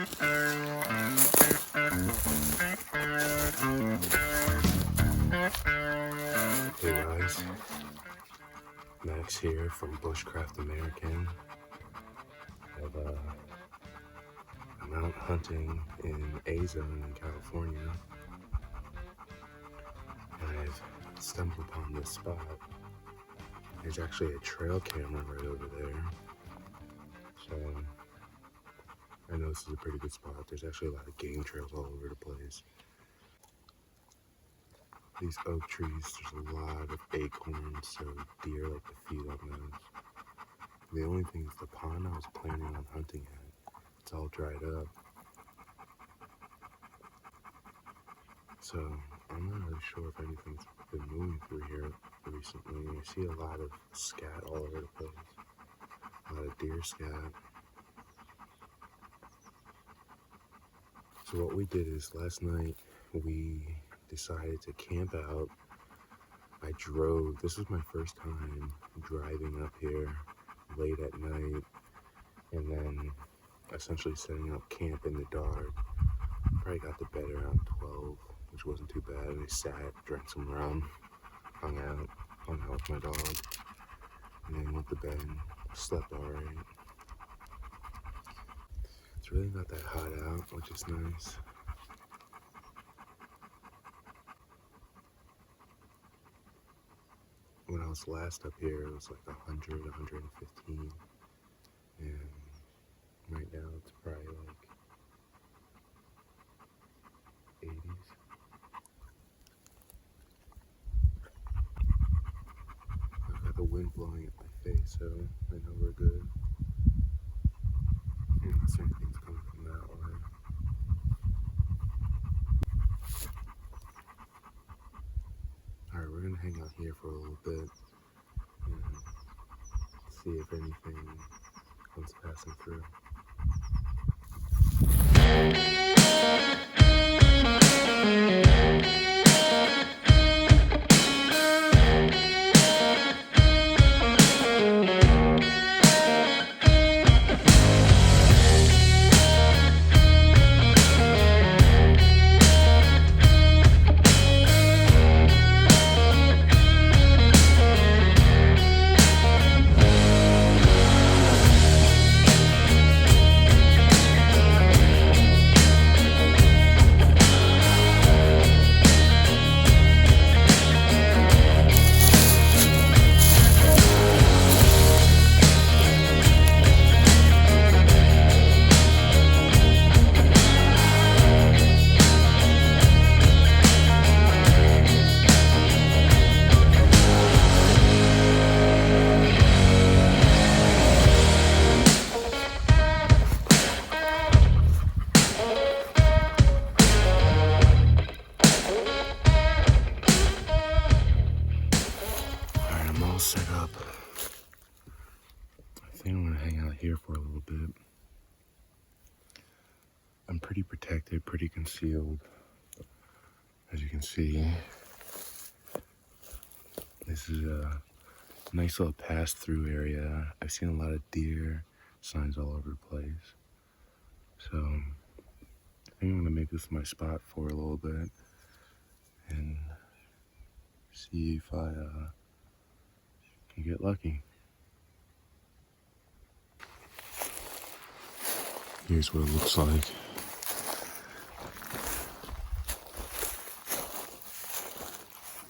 Hey guys, Max here from BushCraft American. I'm out hunting in A-Zone in California, and I've stumbled upon this spot. There's actually a trail camera right over there, so I know this is a pretty good spot. There's actually a lot of game trails all over the place. These oak trees, there's a lot of acorns, so deer like to feed on those. The only thing is the pond I was planning on hunting at, it's all dried up. So I'm not really sure if anything's been moving through here recently. I see a lot of scat all over the place, a lot of deer scat. So what we did is last night we decided to camp out. I drove, this was my first time driving up here late at night and then essentially setting up camp in the dark. Probably got to bed around 12, which wasn't too bad. I sat, drank some rum, hung out with my dog, and then went to bed, slept alright. It's really not that hot out, which is nice. When I was last up here, it was like 100, 115, and right now it's probably like 80s. I've got the wind blowing at my face, so I know we're good. Unless anything's coming from that way. Alright, we're gonna hang out here for a little bit and see if anything comes passing through. Set up. I think I'm gonna hang out here for a little bit. I'm pretty protected, pretty concealed. As you can see, this is a nice little pass-through area. I've seen a lot of deer signs all over the place. So I think I'm gonna make this my spot for a little bit and see if I can get lucky. Here's what it looks like.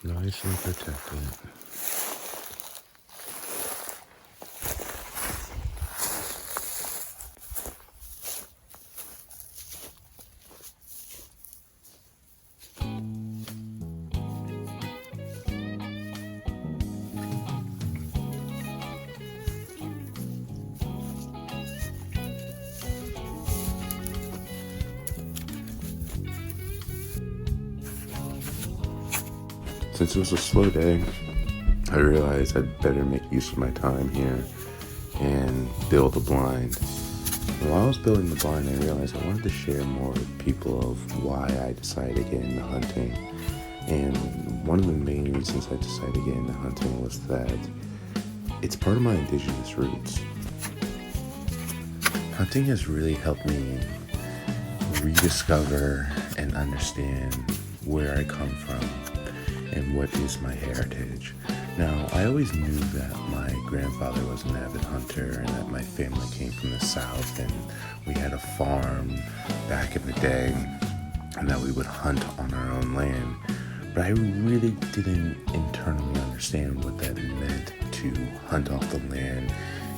Nice and protected. Since it was a slow day, I realized I'd better make use of my time here and build a blind. And while I was building the blind, I realized I wanted to share more with people of why I decided to get into hunting. And one of the main reasons I decided to get into hunting was that it's part of my indigenous roots. Hunting has really helped me rediscover and understand where I come from and what is my heritage. Now, I always knew that my grandfather was an avid hunter and that my family came from the South and we had a farm back in the day and that we would hunt on our own land. But I really didn't internally understand what that meant to hunt off the land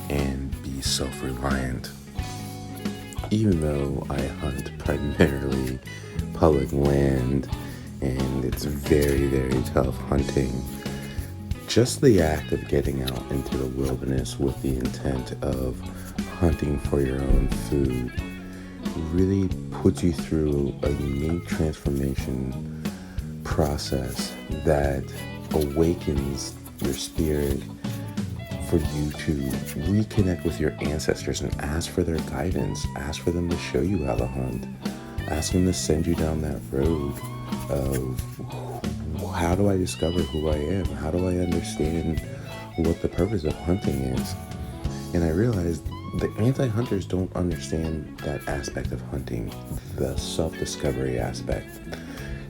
and be self-reliant. Even though I hunt primarily public land and it's very, very tough hunting, just the act of getting out into the wilderness with the intent of hunting for your own food really puts you through a unique transformation process that awakens your spirit for you to reconnect with your ancestors and ask for their guidance, ask for them to show you how to hunt, ask them to send you down that road of how do I discover who I am? How do I understand what the purpose of hunting is? And I realized the anti-hunters don't understand that aspect of hunting, the self-discovery aspect.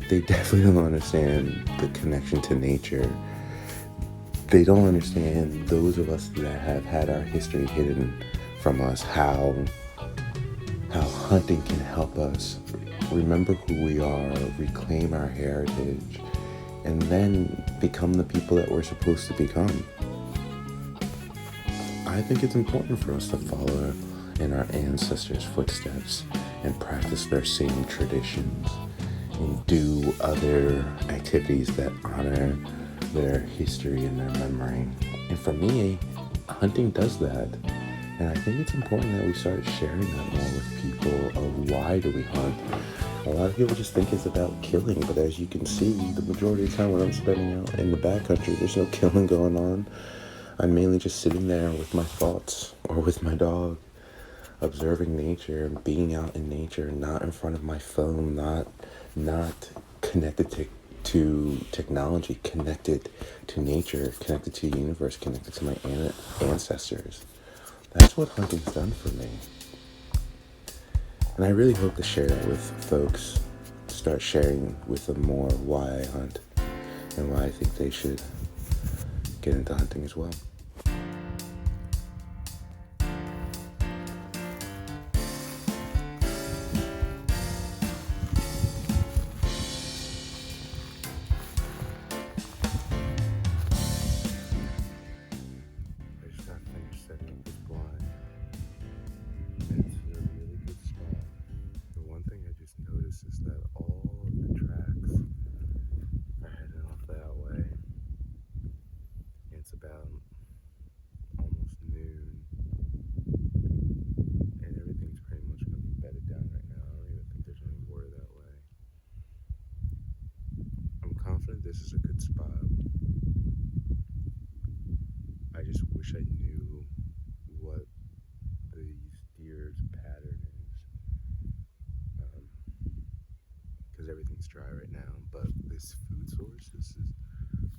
They definitely don't understand the connection to nature. They don't understand, those of us that have had our history hidden from us, how hunting can help us remember who we are, reclaim our heritage, and then become the people that we're supposed to become. I think it's important for us to follow in our ancestors' footsteps and practice their same traditions and do other activities that honor their history and their memory. And for me, hunting does that. And I think it's important that we start sharing that more with people of why do we hunt. A lot of people just think it's about killing, but as you can see, the majority of the time when I'm spending out in the backcountry, there's no killing going on. I'm mainly just sitting there with my thoughts or with my dog, observing nature and being out in nature, not in front of my phone, not connected to technology, connected to nature, connected to the universe, connected to my ancestors. That's what hunting's done for me. And I really hope to share that with folks, start sharing with them more why I hunt and why I think they should get into hunting as well. I just got finished setting up this blind. It's a really good spot. The one thing I just noticed is that all of the tracks are heading off that way. It's about almost noon, and everything's pretty much going to be bedded down right now. I don't even think there's any water that way. I'm confident this is a good spot. I just wish I knew what these deer's pattern is, because everything's dry right now. But this food source,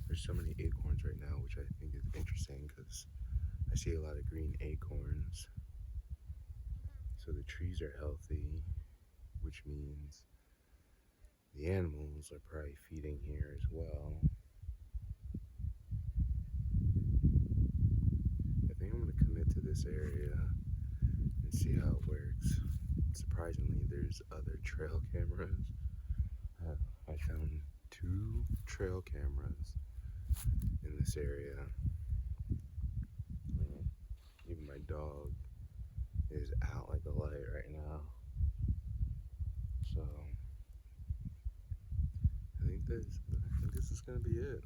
there's so many acorns right now, which I think is interesting because I see a lot of green acorns. So the trees are healthy, which means the animals are probably feeding here as well. I think I'm going to commit to this area and see how it works. Surprisingly, there's other trail cameras. I found 2 trail cameras in this area. Even my dog is out like a light right now. So I think this is gonna be it.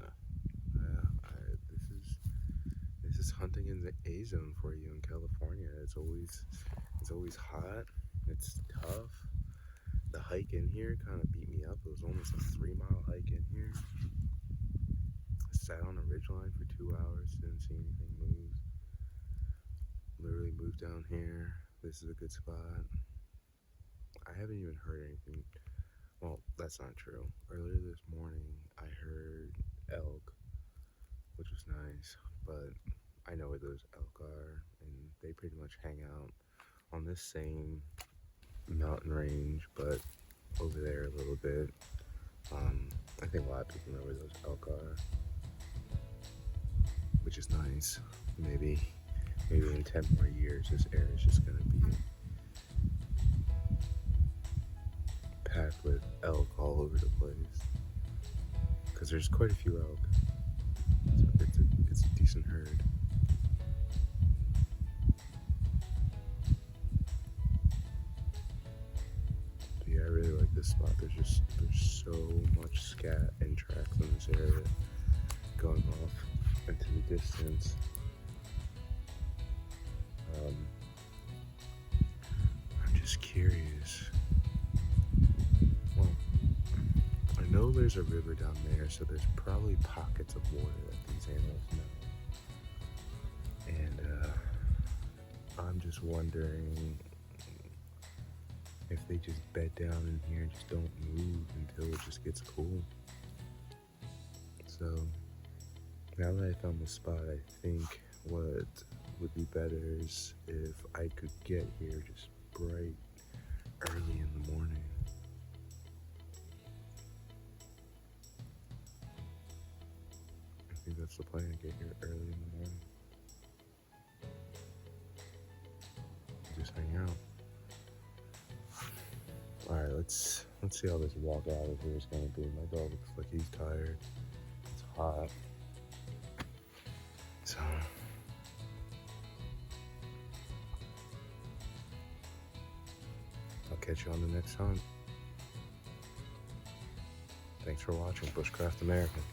This is hunting in the A zone for you in California. It's always hot. It's tough. The hike in here kind of beat me up. It was almost a 3-mile hike in here. I sat on a ridgeline for 2 hours, didn't see anything move. Literally moved down here. This is a good spot. I haven't even heard anything. Well, that's not true. Earlier this morning, I heard elk, which was nice, but I know where those elk are, and they pretty much hang out on this same mountain range, but over there a little bit. I think a lot of people know where those elk are, which is nice. Maybe in 10 more years, this area is just gonna be packed with elk all over the place. Because there's quite a few elk. So it's a decent herd. But yeah, I really like this spot. There's so much scat and tracks in this area going off into the distance. I'm just curious. Well, I know there's a river down there, so there's probably pockets of water that these animals know. And I'm just wondering if they just bed down in here and just don't move until it just gets cool. So now that I found the spot, I think what would be better is if I could get here just bright early in the morning. I think that's the plan, get here early in the morning. Just hang out. Alright, let's see how this walk out of here is gonna be. My dog looks like he's tired. It's hot. So I'll catch you on the next hunt. Thanks for watching BushCraft American.